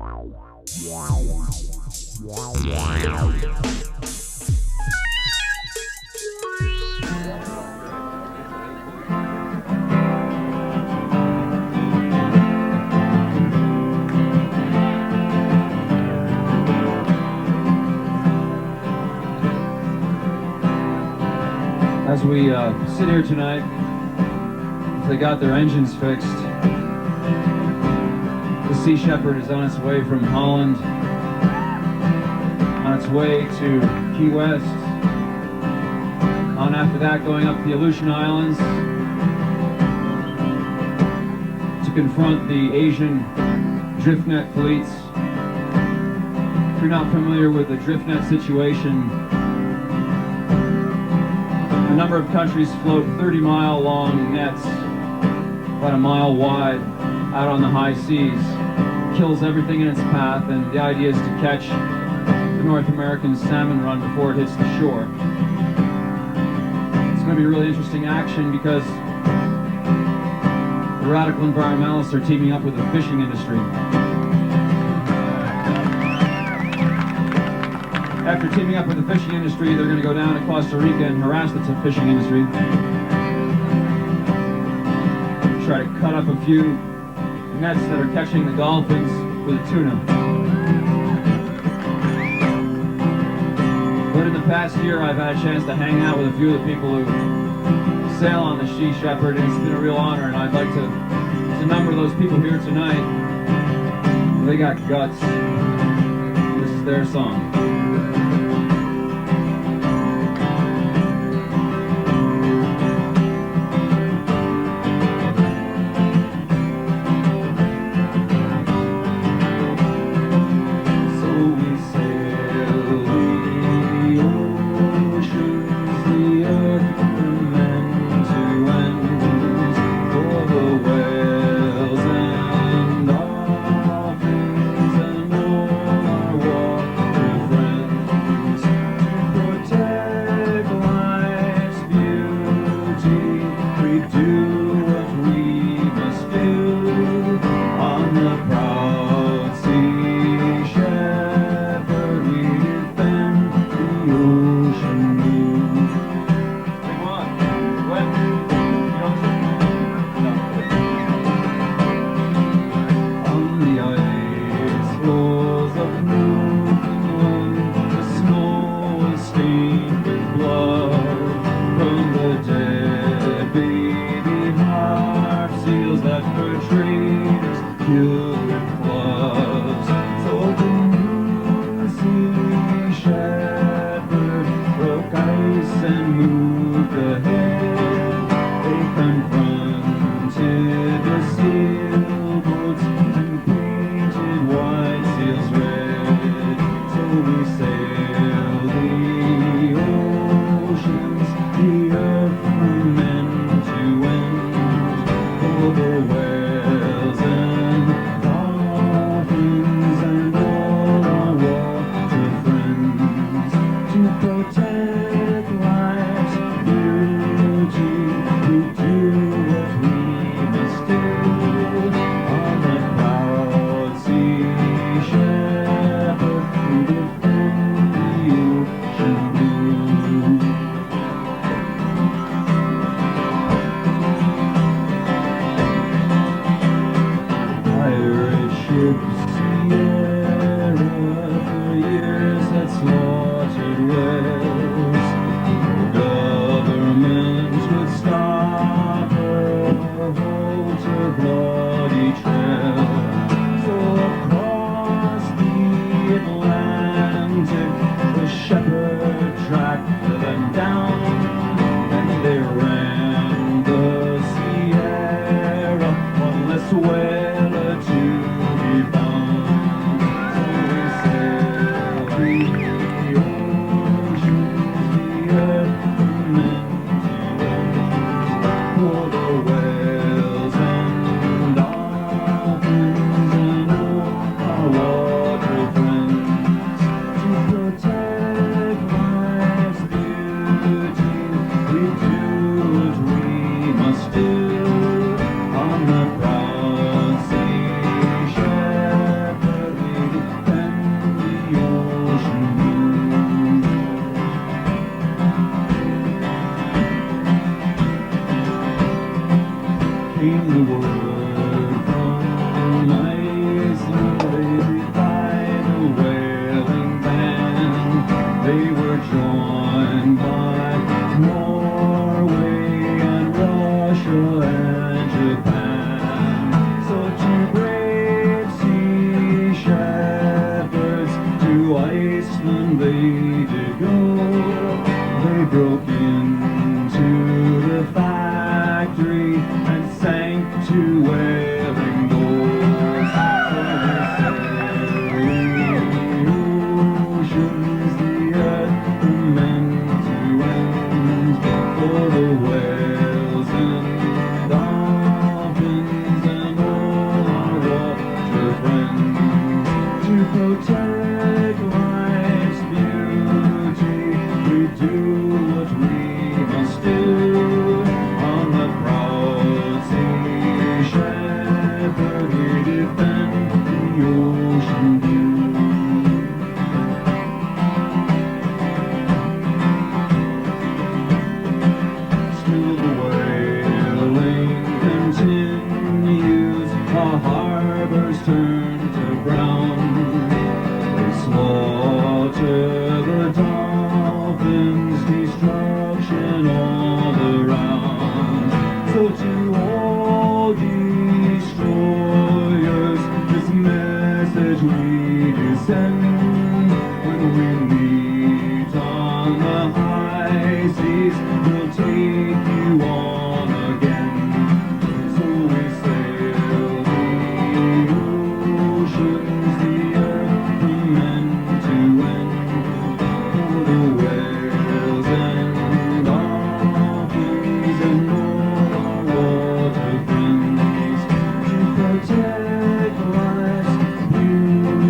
As we sit here tonight, as they got their engines fixed, the Sea Shepherd is on its way from Holland, on its way to Key West, on after that going up the Aleutian Islands to confront the Asian driftnet fleets. If you're not familiar with the driftnet situation, a number of countries float 30-mile long nets, about a mile wide, out on the high seas. Kills everything in its path, and the idea is to catch the North American salmon run before it hits the shore. It's going to be really interesting action because the radical environmentalists are teaming up with the fishing industry. After teaming up with the fishing industry, they're going to go down to Costa Rica and harass the fishing industry. Try to cut up a few nets that are catching the dolphins with the tuna. But in the past year, I've had a chance to hang out with a few of the people who sail on the Sea Shepherd, and it's been a real honor, and I'd like to number those people here tonight. They got guts. This is their song. protect life's beauty, we do what we must do on the proud sea shepherd, we defend the ocean blue. Still the whaling continues, our harbors turn to brown. They slaughter the dolphins, destruction all around. So to all destroyers, this message we do send. When we meet on the high seas, we'll take you on again. So we sail the oceans, the earth from end to end, for the whales and dolphins and all our water friends, to protect life's beauty,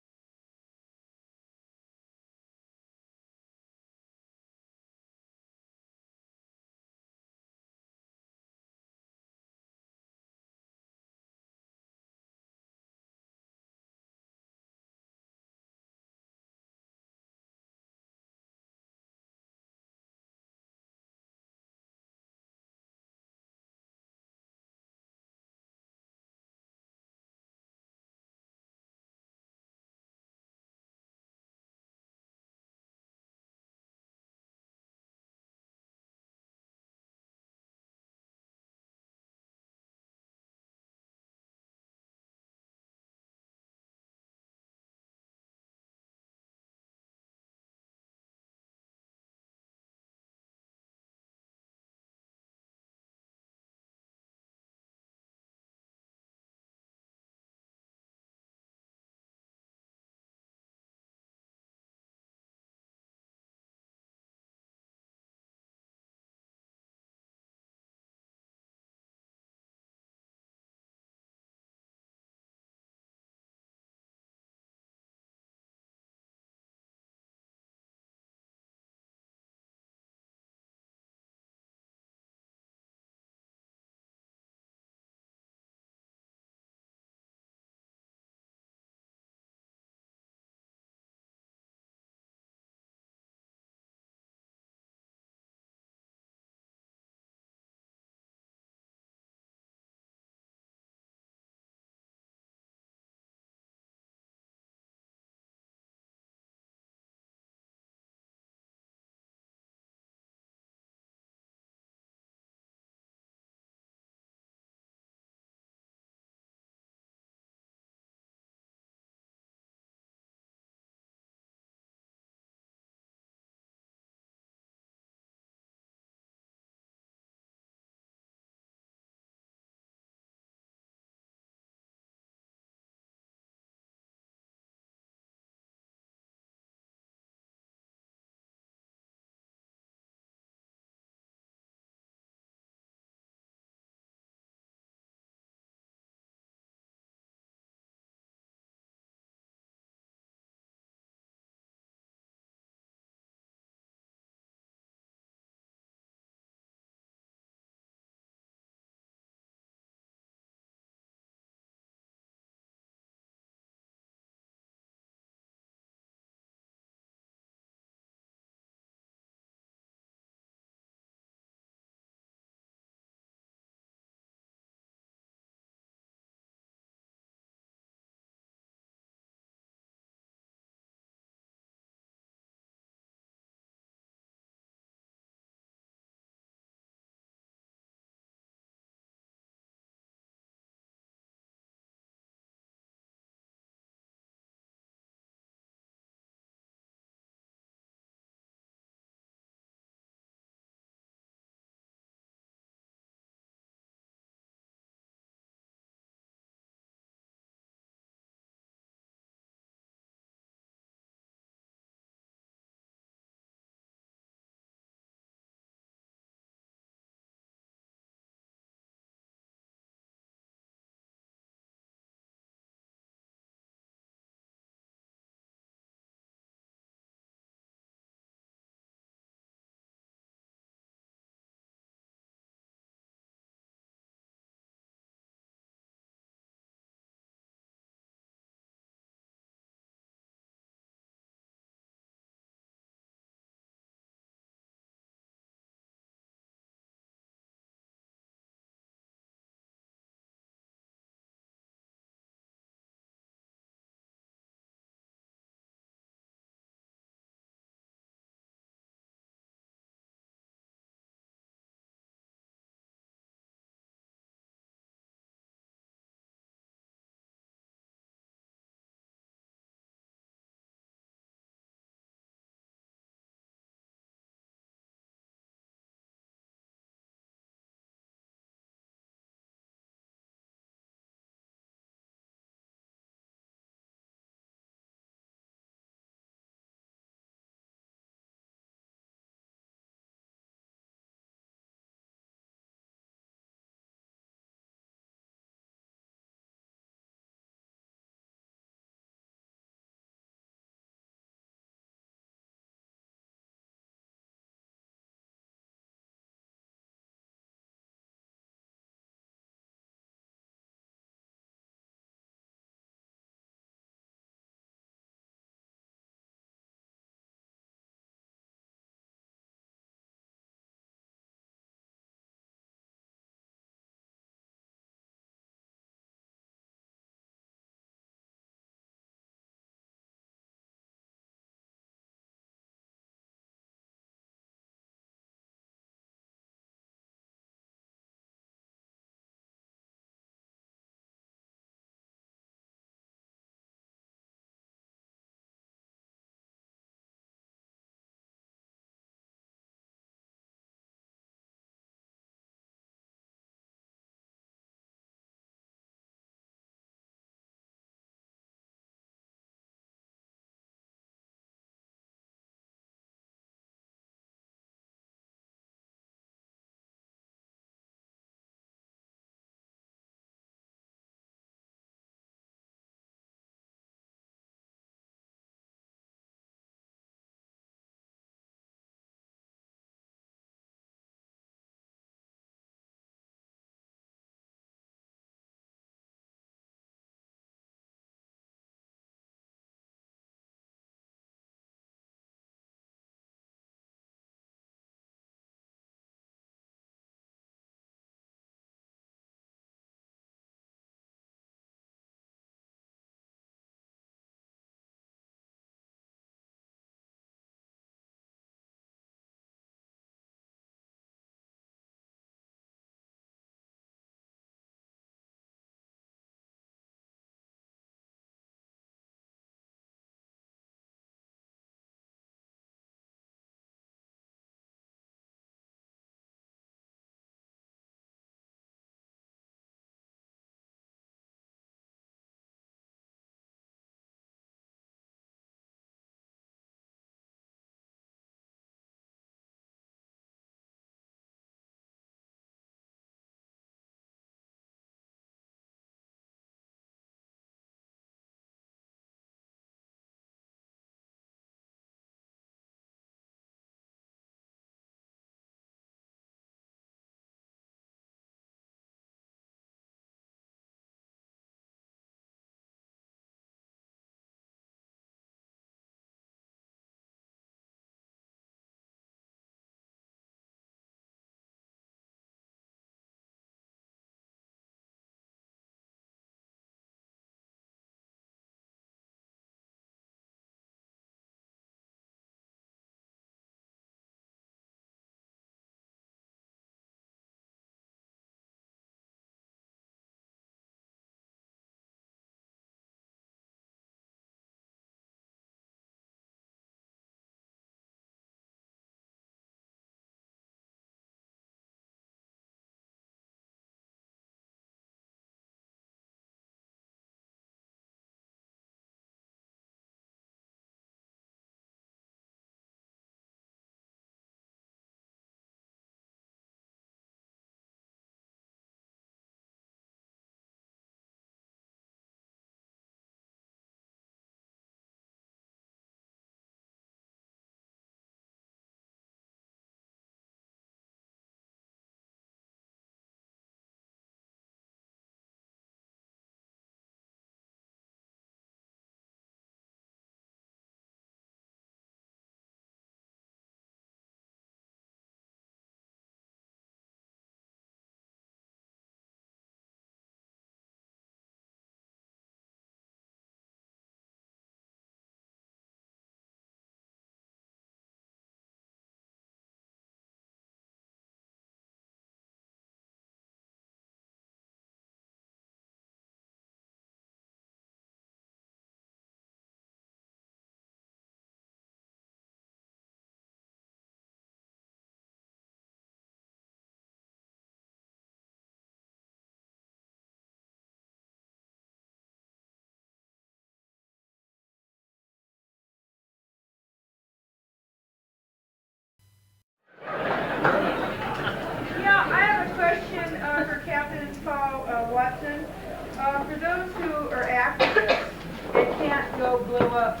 go blow up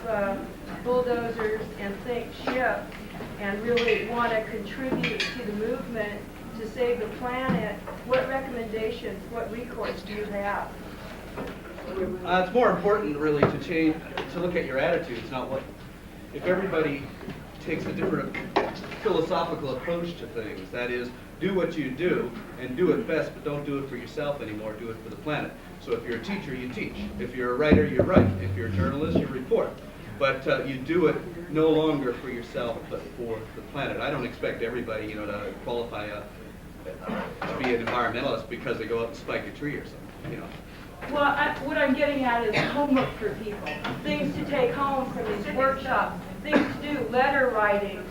bulldozers and sink ships and really want to contribute to the movement to save the planet, what recommendations, what recourse do you have? It's more important, really, to look at your attitudes, not what. If everybody takes a different philosophical approach to things, that is, do what you do and do it best, but don't do it for yourself anymore, do it for the planet. So if you're a teacher, you teach. If you're a writer, you write. If you're a journalist, you report. But you do it no longer for yourself, but for the planet. I don't expect everybody, to qualify to be an environmentalist because they go out and spike a tree or something, Well, what I'm getting at is homework for people, things to take home from these workshops, things to do, letter writing,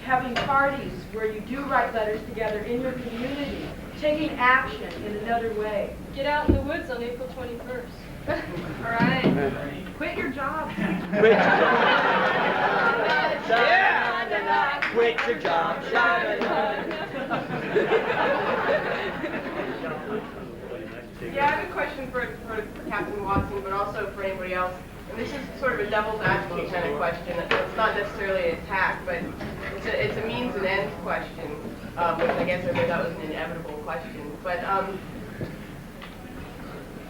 having parties where you do write letters together in your community, taking action in another way. Get out in the woods on April 21st. All right. Quit your job. Quit your job. Yeah. Quit your job. Yeah, I have a question for Captain Watson, but also for anybody else. And this is sort of a devil's advocate kind of question. It's not necessarily an attack, but it's a means and ends question, which I guess everybody thought was an inevitable question. But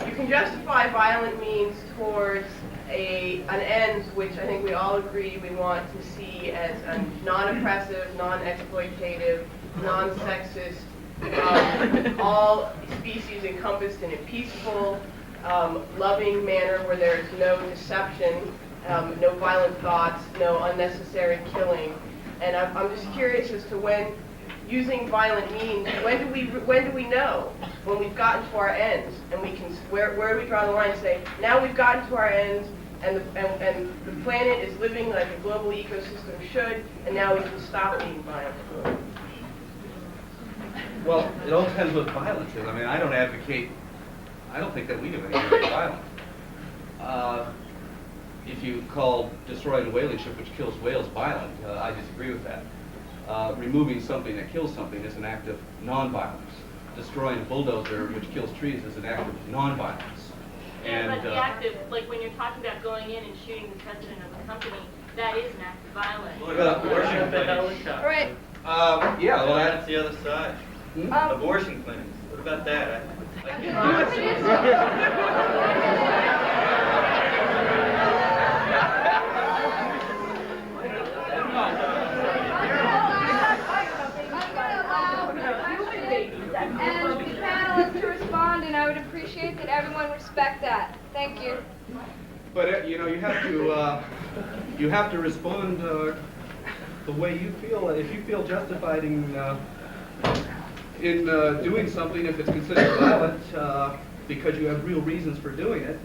you can justify violent means towards an end which I think we all agree we want to see as a non-oppressive, non-exploitative, non-sexist, all species encompassed in a peaceful, loving manner where there is no deception, no violent thoughts, no unnecessary killing. And I'm just curious as to when using violent means, when do we know when we've gotten to our ends, and we can where do we draw the line and say now we've gotten to our ends and the planet is living like a global ecosystem should, and now we can stop being violent. Well, it all depends what violence is. I mean, I don't think that we do anything violent. If you call destroying a whaling ship which kills whales violent, I disagree with that. Removing something that kills something is an act of non-violence. Destroying a bulldozer which kills trees is an act of non-violence. Yeah, but the act of, like when you're talking about going in and shooting the president of the company, that is an act of violence. What about abortion clinics? All right. Yeah, well, That's the other side. Abortion clinics. What about that? And the panelists to respond, and I would appreciate that everyone respect that. Thank you. but you have to respond the way you feel. If you feel justified in doing something, if it's considered violent, because you have real reasons for doing it,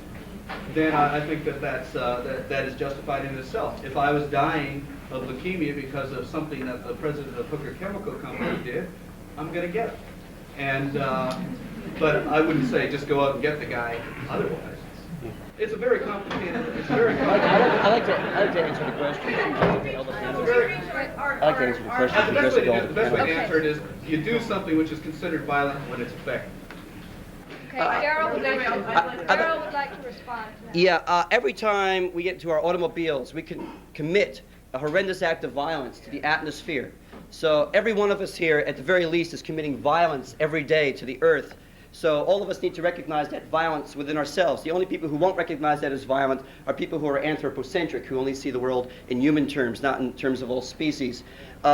then I think that is justified in itself. If I was dying of leukemia because of something that the president of Hooker Chemical Company did, I'm going to get it. And but I wouldn't say just go out and get the guy otherwise. It's a very complicated. I like to answer the question. I like to answer the question. The best way to answer it is you do something which is considered violent when it's effective. Okay, Darryl would like to respond to that. Yeah, every time we get into our automobiles, we can commit a horrendous act of violence to the atmosphere. So every one of us here, at the very least, is committing violence every day to the earth. So all of us need to recognize that violence within ourselves. The only people who won't recognize that as violent are people who are anthropocentric, who only see the world in human terms, not in terms of all species. We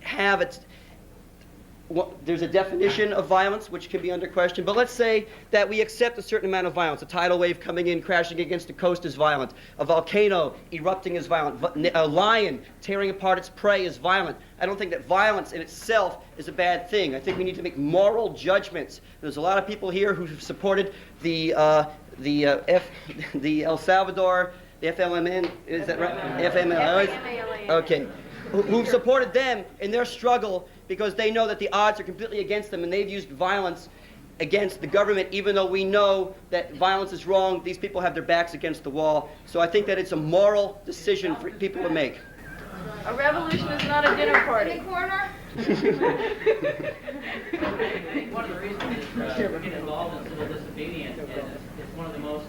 have it. There's a definition of violence which can be under question, but let's say that we accept a certain amount of violence. A tidal wave coming in, crashing against the coast is violent. A volcano erupting is violent. A lion tearing apart its prey is violent. I don't think that violence in itself is a bad thing. I think we need to make moral judgments. There's a lot of people here who have supported the El Salvador, the FLMN, is that right? FMLN? Okay. Who've supported them in their struggle because they know that the odds are completely against them, and they've used violence against the government, even though we know that violence is wrong. These people have their backs against the wall. So I think that it's a moral decision for people to make. A revolution is not a dinner party. In the corner. One of the reasons is we get involved in civil disobedience, and it's one of the most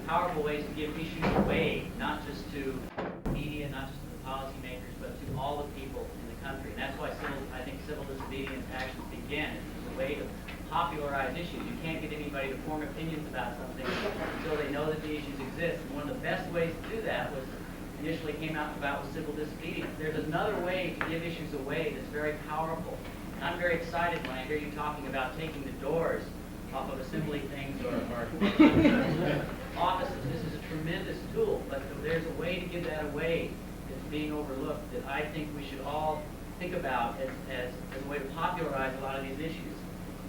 powerful ways to give issues away, not just to media, not just to the policymakers, but to all the people in the country. And that's why I think civil disobedience actions begin. It's a way to popularize issues. You can't get anybody to form opinions about something until they know that the issues exist. And one of the best ways to do that was initially came about with civil disobedience. There's another way to give issues away that's very powerful. And I'm very excited when I hear you talking about taking the doors off of assembly things or offices. This is a tremendous tool, but there's a way to give that away that's being overlooked that I think we should all think about as a way to popularize a lot of these issues.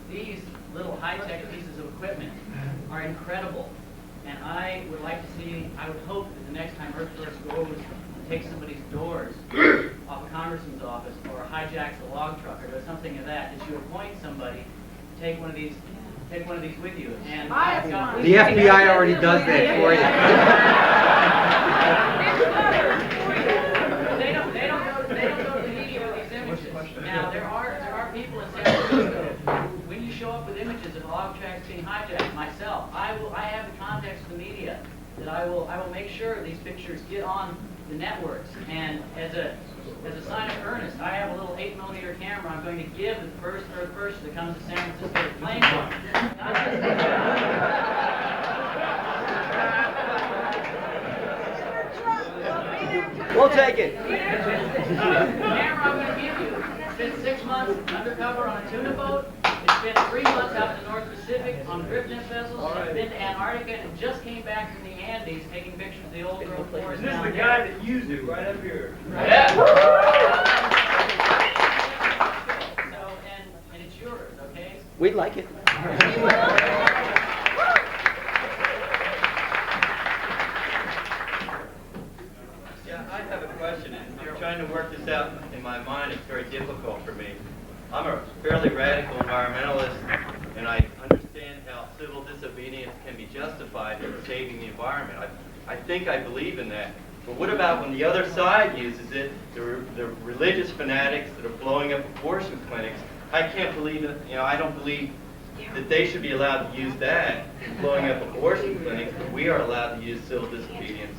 These little high-tech pieces of equipment are incredible, and I would hope that the next time Rutgers goes and takes somebody's doors off a congressman's office or hijacks a log truck or does something of that you appoint somebody to take one of these with you. And the FBI already does that for you. They don't go to the media with these images. Now there are people in San Francisco. When you show up with images of log tracks being hijacked, myself, I have the contacts of the media that I will make sure these pictures get on the networks. And as a sign of earnest, I have a little 8mm camera I'm going to give the first third person that comes to San Francisco to claim one. We'll take it. The camera I'm going to give you spent 6 months undercover on a tuna boat. It spent 3 months out in the North Pacific on driftnet vessels. It's been to Antarctica and just came back from the Andes taking pictures of the old growth forest. This is the guy that you do right up here. Right. Yeah. So, and it's yours, okay? We'd like it. Yeah, I have a question, and I'm trying to work this out in my mind. It's very difficult for me. I'm a fairly radical environmentalist, and I understand how civil disobedience can be justified in saving the environment. I think I believe in that. But what about when the other side uses it, the religious fanatics that are blowing up abortion clinics? I can't believe it. I don't believe that they should be allowed to use that, blowing up abortion clinics, but we are allowed to use civil disobedience,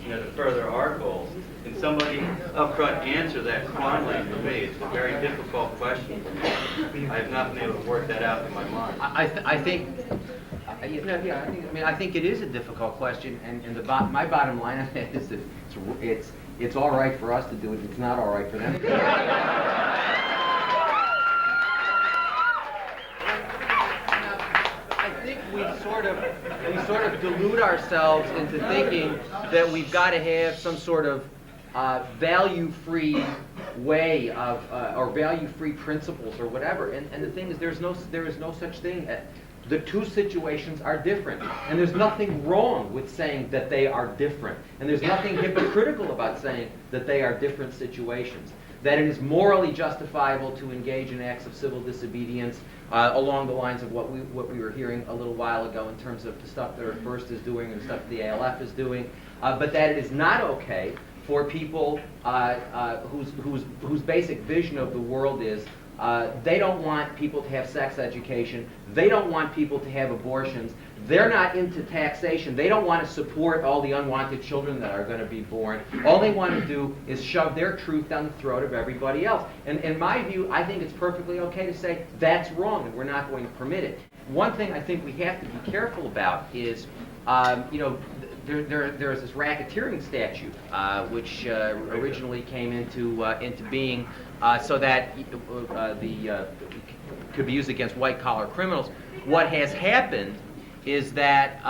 to further our goals. Can somebody up front answer that quantity for me? It's a very difficult question. I have not been able to work that out in my mind. I think it is a difficult question, and my bottom line on that is that it's all right for us to do it. It's not all right for them. I think we sort of delude ourselves into thinking that we've got to have some sort of value-free way of or value-free principles or whatever. And the thing is, there is no such thing. The two situations are different, and there's nothing wrong with saying that they are different, and there's nothing hypocritical about saying that they are different situations. That it is morally justifiable to engage in acts of civil disobedience along the lines of what we were hearing a little while ago in terms of the stuff that First is doing and the stuff the ALF is doing, but that it is not okay for people whose basic vision of the world is they don't want people to have sex education. They don't want people to have abortions. They're not into taxation. They don't want to support all the unwanted children that are going to be born. All they want to do is shove their truth down the throat of everybody else. And in my view, I think it's perfectly okay to say that's wrong and we're not going to permit it. One thing I think we have to be careful about is, there's this racketeering statute, which originally came into being so that could be used against white-collar criminals. What has happened is that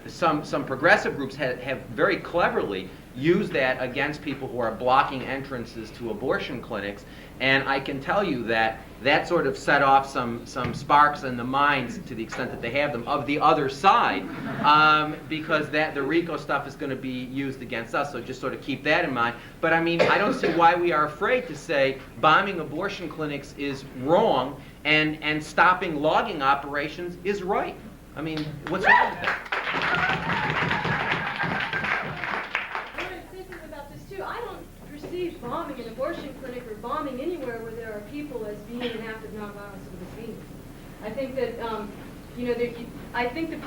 some progressive groups have very cleverly used that against people who are blocking entrances to abortion clinics, and I can tell you that sort of set off some sparks in the minds, to the extent that they have them, of the other side, because the RICO stuff is going to be used against us, so just sort of keep that in mind. But I mean, I don't see why we are afraid to say bombing abortion clinics is wrong and stopping logging operations is right. I mean, what's wrong with that? I was thinking about this too. I don't perceive bombing an abortion clinic or bombing anywhere where there are people as being an act of nonviolent civil disobedience. I think that, I think that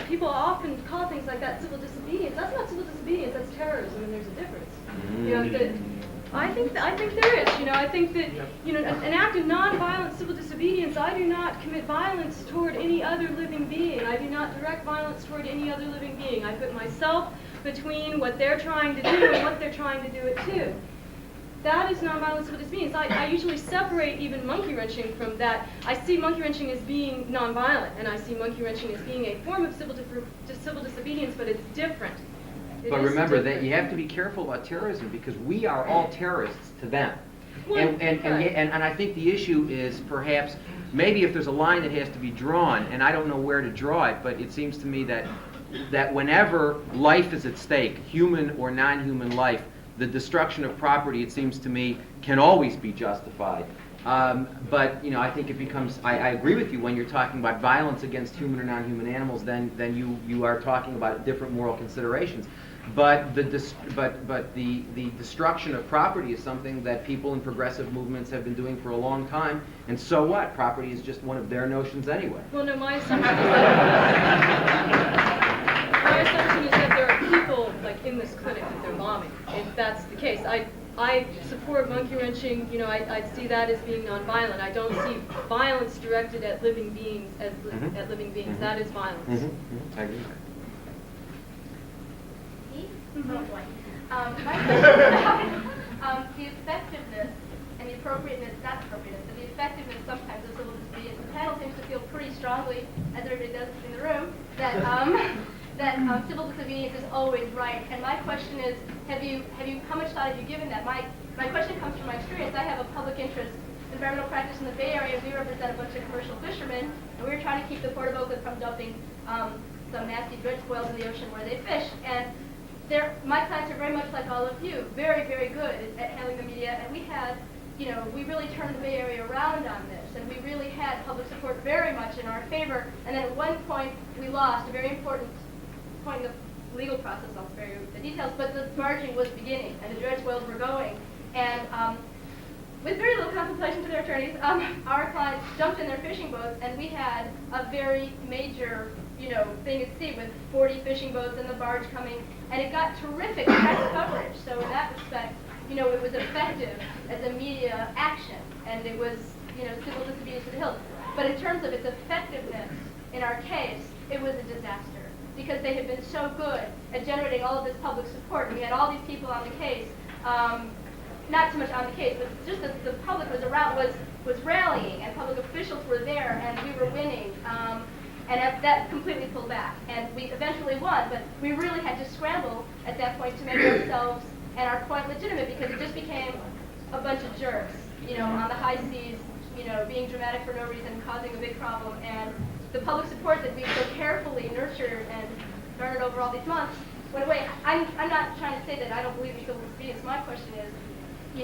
people often call things like that civil disobedience. That's not civil disobedience, that's terrorism, and there's a difference. I think there is. I think that an act of nonviolent civil disobedience. I do not commit violence toward any other living being. I do not direct violence toward any other living being. I put myself between what they're trying to do and what they're trying to do it to. That is nonviolent civil disobedience. I usually separate even monkey wrenching from that. I see monkey wrenching as being nonviolent, and I see monkey wrenching as being a form of civil disobedience, but it's different. But remember that you have to be careful about terrorism because we are all terrorists to them. And I think the issue is perhaps maybe if there's a line that has to be drawn, and I don't know where to draw it, but it seems to me that whenever life is at stake, human or non-human life, the destruction of property, it seems to me, can always be justified. But I think it becomes. I agree with you when you're talking about violence against human or non-human animals. Then you are talking about different moral considerations. But the destruction of property is something that people in progressive movements have been doing for a long time. And so what? Property is just one of their notions anyway. Well, no, my assumption is that there are people like in this clinic that they're bombing. If that's the case, I support monkey wrenching. I see that as being nonviolent. I don't see violence directed at living beings as at living beings. That is violence. I agree. My question about the effectiveness and the appropriateness, not appropriateness, but the effectiveness sometimes of civil disobedience. The panel seems to feel pretty strongly, as everybody does in the room, that civil disobedience is always right. And my question is, how much thought have you given that? My question comes from my experience. I have a public interest environmental practice in the Bay Area. We represent a bunch of commercial fishermen, and we were trying to keep the Port of Oakland from dumping some nasty dredge spoils in the ocean where they fish. And my clients are very much like all of you, very, very good at handling the media, and we really turned the Bay Area around on this, and we really had public support very much in our favor, and then at one point we lost a very important point in the legal process. I'll spare you the details, but the barging was beginning, and the dredge spoils were going, and with very little contemplation to their attorneys, our clients jumped in their fishing boats, and we had a very major thing at sea with 40 fishing boats and the barge coming, and it got terrific press coverage. So in that respect, it was effective as a media action, and it was, civil disobedience to the hilt. But in terms of its effectiveness in our case, it was a disaster because they had been so good at generating all of this public support, and we had all these people on the case, not so much on the case, but just that the public was around, was rallying, and public officials were there, and we were winning. And that completely pulled back. And we eventually won, but we really had to scramble at that point to make ourselves and our point legitimate because it just became a bunch of jerks, on the high seas, being dramatic for no reason, causing a big problem. And the public support that we so carefully nurtured and garnered over all these months went away. I'm not trying to say that I don't believe in civil disobedience. My question is, do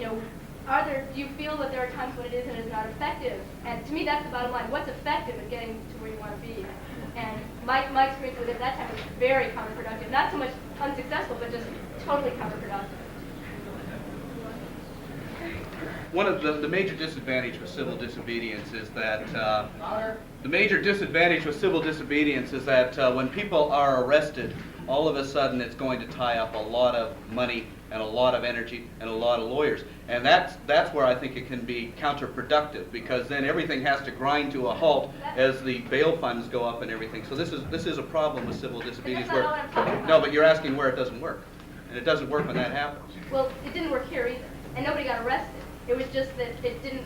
you feel that there are times when it is and is not effective? And to me, that's the bottom line. What's effective at getting to where you want to be? And my experience with it at that time was very counterproductive. Not so much unsuccessful, but just totally counterproductive. One of the major disadvantage with civil disobedience is that when people are arrested, all of a sudden it's going to tie up a lot of money and a lot of energy and a lot of lawyers. And that's where I think it can be counterproductive because then everything has to grind to a halt as the bail funds go up and everything. So this is a problem with civil disobedience. No, but you're asking where it doesn't work. And it doesn't work when that happens. Well, it didn't work here either. And nobody got arrested. It was just that it didn't,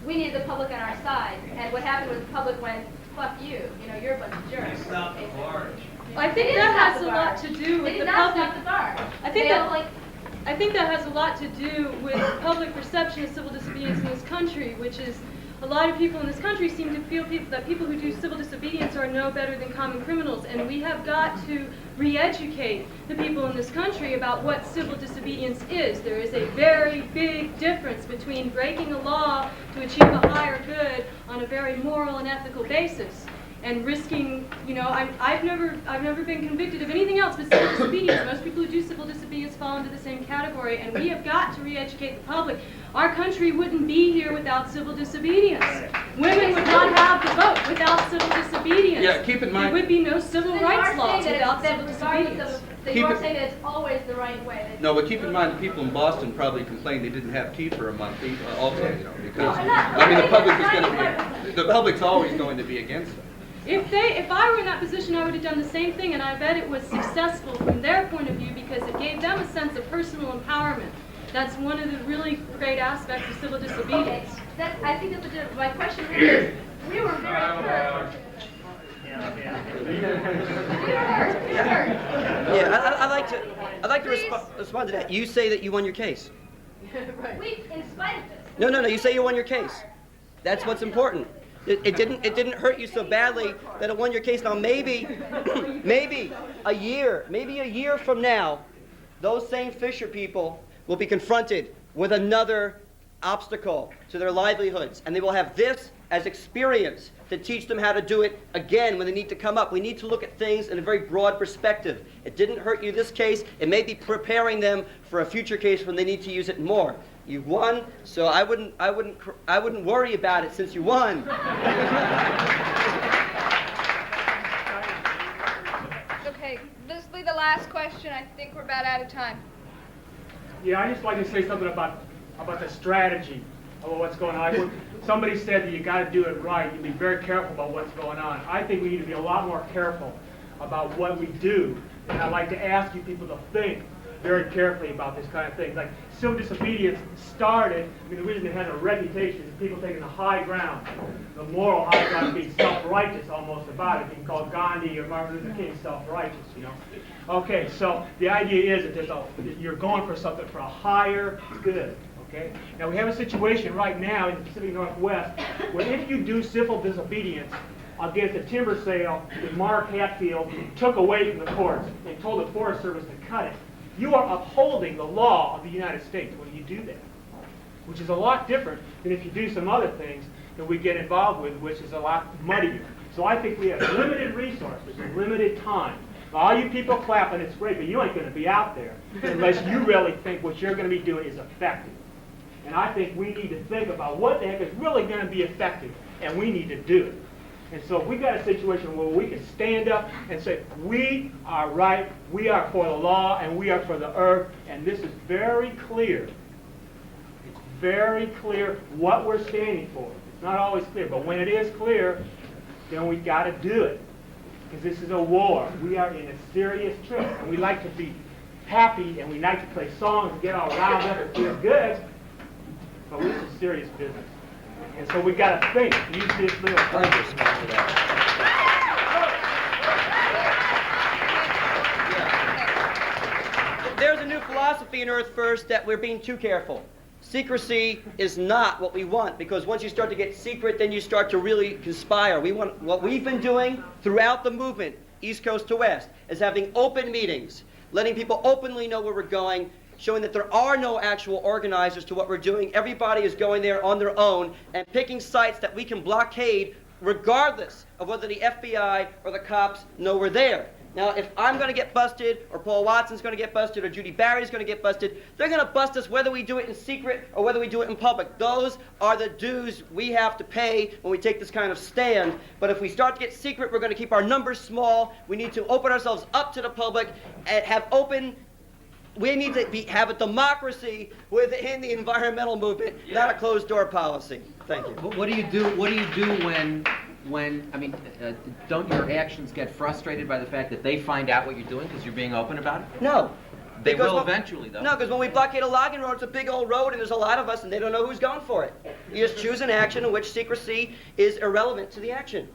we needed the public on our side. And what happened was the public went, fuck you, you're a bunch of jerks. They stopped the barge. I think that has a lot to do with the public. I think that has a lot to do with public perception of civil disobedience in this country, which is a lot of people in this country seem to feel that people who do civil disobedience are no better than common criminals, and we have got to re-educate the people in this country about what civil disobedience is. There is a very big difference between breaking a law to achieve a higher good on a very moral and ethical basis and risking, you know, I've never been convicted of anything else but civil disobedience. Most people who do civil disobedience fall into the same category, and we have got to re-educate the public. Our country wouldn't be here without civil disobedience. Women would not have the vote without civil disobedience. Yeah, keep in mind. There would be no civil rights laws without civil disobedience. So you are saying that it's always the right way. No, but keep in mind, the people in Boston probably complained they didn't have tea for a month also, you know, because, I mean, the public is going to be, the public's always going to be against them. If I were in that position, I would have done the same thing, and I bet it was successful from their point of view because it gave them a sense of personal empowerment. That's one of the really great aspects of civil disobedience. Okay, I think that's my question is, we were very hurt. Yeah, I'd like to respond to that. You say that you won your case. We, in spite of this. No, you say you won your case. That's what's important. It didn't hurt you so badly that it won your case. Now maybe a year from now, those same Fisher people will be confronted with another obstacle to their livelihoods, and they will have this as experience to teach them how to do it again when they need to come up. We need to look at things in a very broad perspective. It didn't hurt you this case. It may be preparing them for a future case when they need to use it more. You won, so I wouldn't worry about it since you won. Okay, this will be the last question. I think we're about out of time. Yeah, I just like to say something about the strategy of what's going on. Like somebody said that you got to do it right. You be very careful about what's going on. I think we need to be a lot more careful about what we do. And I'd like to ask you people to think very carefully about this kind of thing. Like civil disobedience started, I mean, the reason it has a reputation is people taking the high ground, the moral high ground, being self-righteous almost about it. You can call Gandhi or Martin Luther King self-righteous, you know. Okay, so the idea is that you're going for something for a higher good. Okay? Now we have a situation right now in the Pacific Northwest where if you do civil disobedience against a timber sale that Mark Hatfield took away from the courts and told the Forest Service to cut it, you are upholding the law of the United States when you do that, which is a lot different than if you do some other things that we get involved with, which is a lot muddier. So I think we have limited resources and limited time. All you people clapping, it's great, but you ain't going to be out there unless you really think what you're going to be doing is effective. And I think we need to think about what the heck is really going to be effective, and we need to do it. And so if we got a situation where we can stand up and say, we are right, we are for the law, and we are for the earth, and this is very clear. It's very clear what we're standing for. It's not always clear, but when it is clear, then we've got to do it. Because this is a war. We are in a serious trip, and we like to be happy, and we like to play songs and get all riled up and feel good, but this is serious business. And so we've got to think, use this little purpose. There's a new philosophy in Earth First that we're being too careful. Secrecy is not what we want, because once you start to get secret, then you start to really conspire. We want what we've been doing throughout the movement, East Coast to West, is having open meetings, letting people openly know where we're going, showing that there are no actual organizers to what we're doing. Everybody is going there on their own and picking sites that we can blockade regardless of whether the FBI or the cops know we're there. Now, if I'm going to get busted, or Paul Watson's going to get busted, or Judy Barry's going to get busted, they're going to bust us whether we do it in secret or whether we do it in public. Those are the dues we have to pay when we take this kind of stand. But if we start to get secret, we're going to keep our numbers small. We need to open ourselves up to the public and have open... We need to have a democracy within the environmental movement, not a closed-door policy. Thank you. What do you do when I mean, don't your actions get frustrated by the fact that they find out what you're doing because you're being open about it? No. They will eventually, though. No, because when we blockade a logging road, it's a big old road, and there's a lot of us, and they don't know who's going for it. You just choose an action in which secrecy is irrelevant to the action.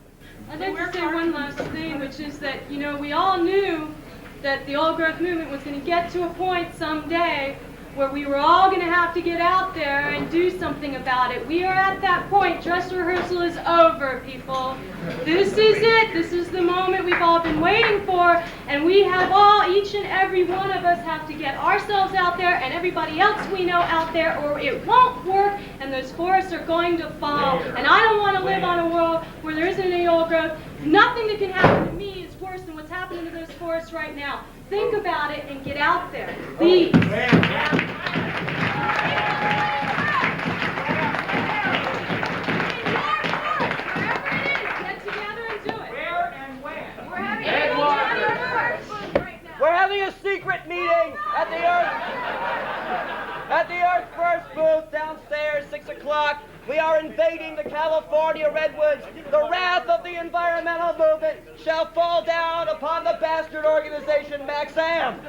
I'd like to say one last thing, which is that, you know, we all knew that the old growth movement was going to get to a point someday where we were all going to have to get out there and do something about it. We are at that point. Dress rehearsal is over, people. This is it. This is the moment we've all been waiting for, and we have all, each and every one of us, have to get ourselves out there and everybody else we know out there, or it won't work, and those forests are going to fall. And I don't want to live on a world where there isn't any old growth, Nothing that can happen to me is worse than what's happening to those forests right now. Think about it and get out there. Lead. We're having a secret meeting at the Earth First booth downstairs, 6 o'clock. We are invading the California redwoods. The wrath of the environmental movement shall fall down upon the bastard organization Maxam.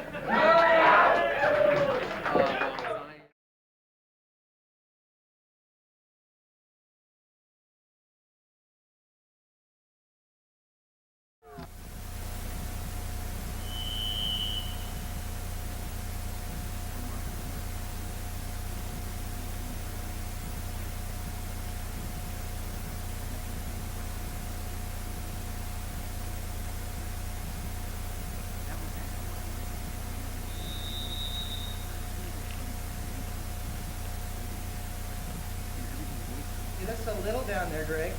That's so little down there, Greg.